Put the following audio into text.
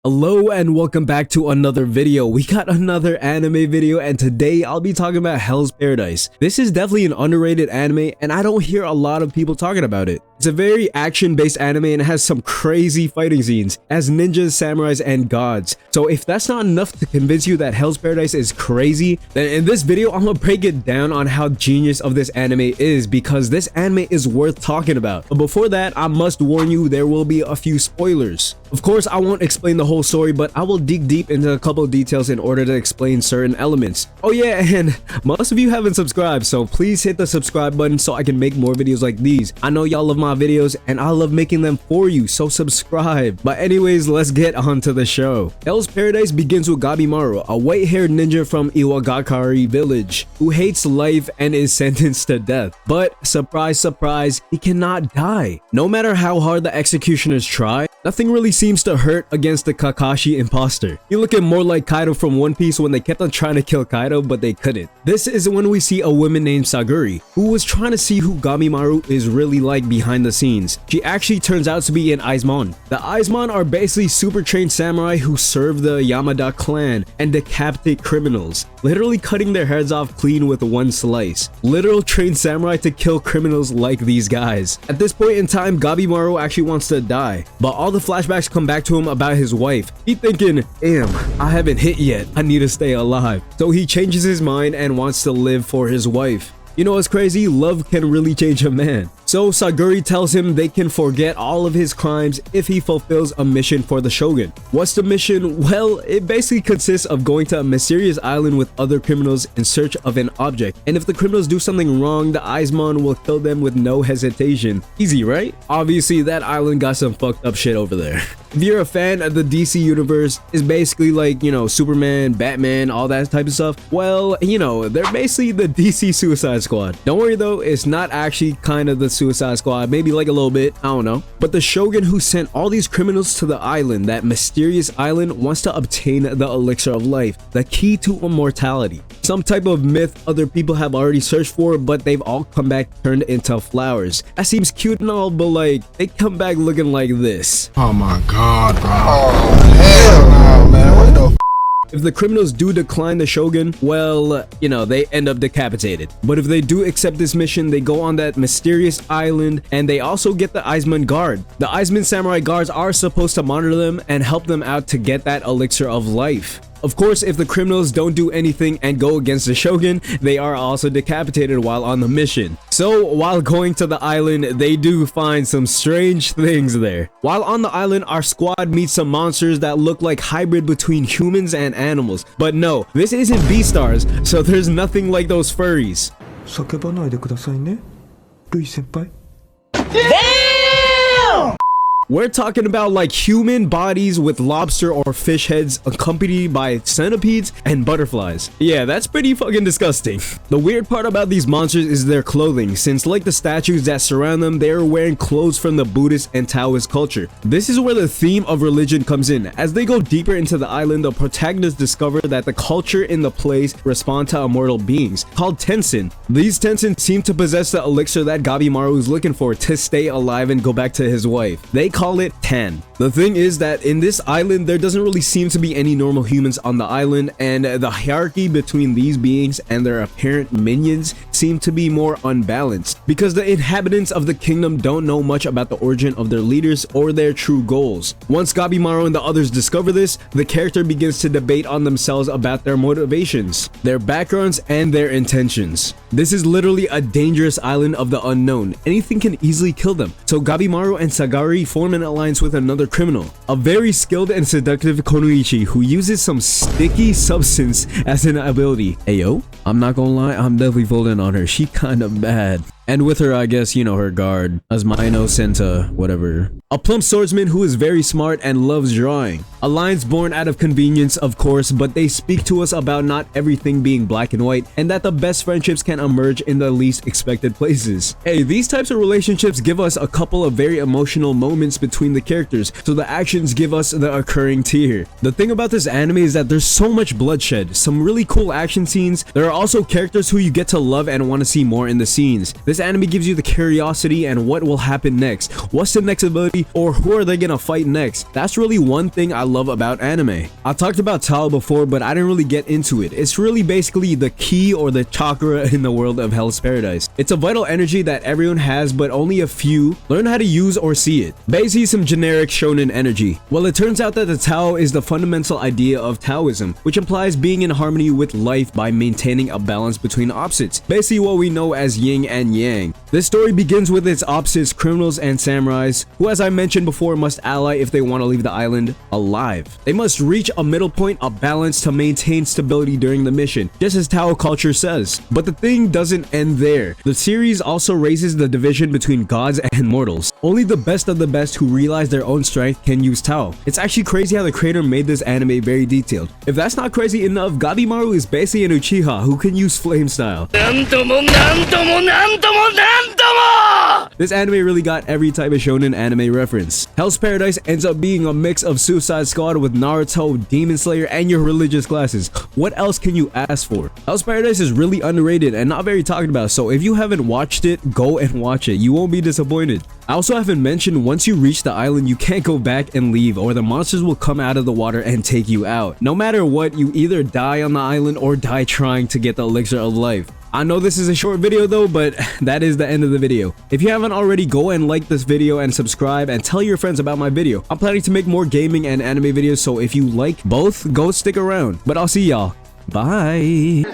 Hello and welcome back to another video. We got another anime video and today I'll be talking about Hell's Paradise. This is definitely an underrated anime and I don't hear a lot of people talking about it. It's a very action-based anime and it has some crazy fighting scenes as ninjas, samurais, and gods. So if that's not enough to convince you that Hell's Paradise is crazy, then in this video I'm gonna break it down on how genius of this anime is because this anime is worth talking about. But before that, I must warn you there will be a few spoilers. Of course, I won't explain the whole story, but I will dig deep into a couple of details in order to explain certain elements. Oh yeah, and most of you haven't subscribed, so please hit the subscribe button so I can make more videos like these. I know y'all love my videos and I love making them for you, so subscribe. But anyways, let's get on to the show. Hell's Paradise begins with Gabimaru, a white-haired ninja from Iwagakari village who hates life and is sentenced to death. But surprise, surprise, he cannot die. No matter how hard the executioners try, nothing really seems to hurt against the Kakashi imposter. He looking more like Kaido from One Piece when they kept on trying to kill Kaido but they couldn't. This is when we see a woman named Saguri who was trying to see who Gabimaru is really like behind the scenes. She actually turns out to be an Aizumon. The Aizumon are basically super trained samurai who serve the Yamada clan and decapitate criminals, literally cutting their heads off clean with one slice. Literal trained samurai to kill criminals like these guys. At this point in time, Gabimaru actually wants to die, but all the flashbacks come back to him about his wife. He thinking, damn, I haven't hit yet, I need to stay alive. So he changes his mind and wants to live for his wife. You know what's crazy? Love can really change a man. So Saguri tells him they can forget all of his crimes if he fulfills a mission for the Shogun. What's the mission? Well, it basically consists of going to a mysterious island with other criminals in search of an object. And if the criminals do something wrong, the Aizumon will kill them with no hesitation. Easy, right? Obviously, that island got some fucked up shit over there. If you're a fan of the DC universe, it's basically like, you know, Superman, Batman, all that type of stuff. Well, you know, they're basically the DC Suicide Squad. Don't worry though, it's not actually kind of the Suicide Squad, maybe like a little bit, I don't know. But the Shogun who sent all these criminals to the island, that mysterious island, wants to obtain the elixir of life, the key to immortality. Some type of myth other people have already searched for, but they've all come back turned into flowers. That seems cute and all, but like, they come back looking like this. Oh my god, bro. Oh, hell no, man. What the If the criminals do decline the Shogun, well, you know, they end up decapitated. But if they do accept this mission, they go on that mysterious island and they also get the Aizumon guard. The Aizumon samurai guards are supposed to monitor them and help them out to get that elixir of life. Of course, if the criminals don't do anything and go against the Shogun, they are also decapitated while on the mission. So while going to the island, they do find some strange things there. While on the island, our squad meets some monsters that look like hybrid between humans and animals. But no, this isn't Beastars, so there's nothing like those furries. 叫ばないでくださいね、ルイ先輩。 We're talking about like human bodies with lobster or fish heads accompanied by centipedes and butterflies. Yeah, that's pretty fucking disgusting. The weird part about these monsters is their clothing, since like the statues that surround them, they are wearing clothes from the Buddhist and Taoist culture. This is where the theme of religion comes in. As they go deeper into the island, the protagonists discover that the culture in the place respond to immortal beings called Tensen. These Tensen seem to possess the elixir that Gabimaru is looking for to stay alive and go back to his wife. They call it Tan. The thing is that in this island, there doesn't really seem to be any normal humans on the island, and the hierarchy between these beings and their apparent minions seem to be more unbalanced because the inhabitants of the kingdom don't know much about the origin of their leaders or their true goals. Once Gabimaru and the others discover this, the character begins to debate on themselves about their motivations, their backgrounds, and their intentions. This is literally a dangerous island of the unknown. Anything can easily kill them. So Gabimaru and Saguri form an alliance with another criminal, a very skilled and seductive Konoichi who uses some sticky substance as an ability. Ayo, I'm not gonna lie, I'm definitely folding on her. She kinda bad. And with her, I guess, you know, her guard, Asmino Senta, whatever. A plump swordsman who is very smart and loves drawing. A lines born out of convenience, of course, but they speak to us about not everything being black and white, and that the best friendships can emerge in the least expected places. Hey, these types of relationships give us a couple of very emotional moments between the characters, so the actions give us the occurring tear. The thing about this anime is that there's so much bloodshed, some really cool action scenes. There are also characters who you get to love and want to see more in the scenes. This anime gives you the curiosity and what will happen next. What's the next ability, or who are they gonna fight next? That's really one thing I love about anime. I talked about Tao before, but I didn't really get into it. It's really basically the key or the chakra in the world of Hell's Paradise. It's a vital energy that everyone has, but only a few learn how to use or see it. Basically some generic shonen energy. Well, it turns out that the Tao is the fundamental idea of Taoism, which implies being in harmony with life by maintaining a balance between opposites. Basically what we know as yin and yang. This story begins with its opposites, criminals and samurais, who, as I mentioned before, must ally if they want to leave the island alive. They must reach a middle point, a balance to maintain stability during the mission, just as Tao culture says. But the thing doesn't end there. The series also raises the division between gods and mortals. Only the best of the best who realize their own strength can use Tao. It's actually crazy how the creator made this anime very detailed. If that's not crazy enough, Gabimaru is basically an Uchiha who can use flame style. This anime really got every type of shonen anime reference. Hell's Paradise ends up being a mix of Suicide Squad with Naruto, Demon Slayer, and your religious classes. What else can you ask for? Hell's Paradise is really underrated and not very talked about, so if you haven't watched it, go and watch it. You won't be disappointed. I also haven't mentioned, once you reach the island, you can't go back and leave, or the monsters will come out of the water and take you out. No matter what, you either die on the island or die trying to get the elixir of life. I know this is a short video though, but that is the end of the video. If you haven't already, go and like this video and subscribe and tell your friends about my video. I'm planning to make more gaming and anime videos, so if you like both, go stick around. But I'll see y'all. Bye.